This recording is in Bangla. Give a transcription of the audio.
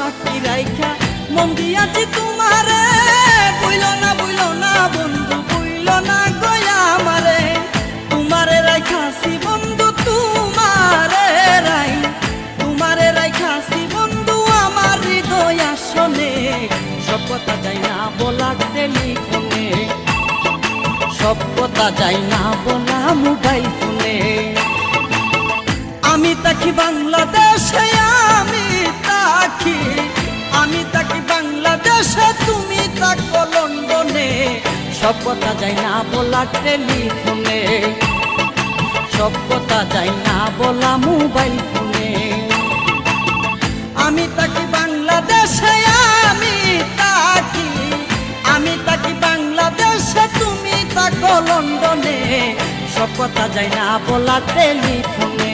সাক্ষী রাইখা মন দিয়াছি তোমারে। বইলো না বন্ধু, বইলো না গয়া আমারে। তোমারে রাইখাছি বন্ধু, তোমারে রাইখাছি বন্ধু আমার হৃদয় আসনে। সব কথা যাই না বলা টেলিফোনে, সব কথা যাই না বলা মোবাইল ফোনে। আমি তাকি বাংলাদেশে, আমি তাকি বাংলাদেশে, তুমি থাকো লন্ডনে। সব কথা যাই না বলা টেলিফোনে, সব কথা যাই না বলা মোবাইল ফোনে। আমি তাকি বাংলাদেশে, আমি তাকি বাংলাদেশে, তুমি থাকো লন্ডনে। সব কথা যাই না বলা টেলিফোনে।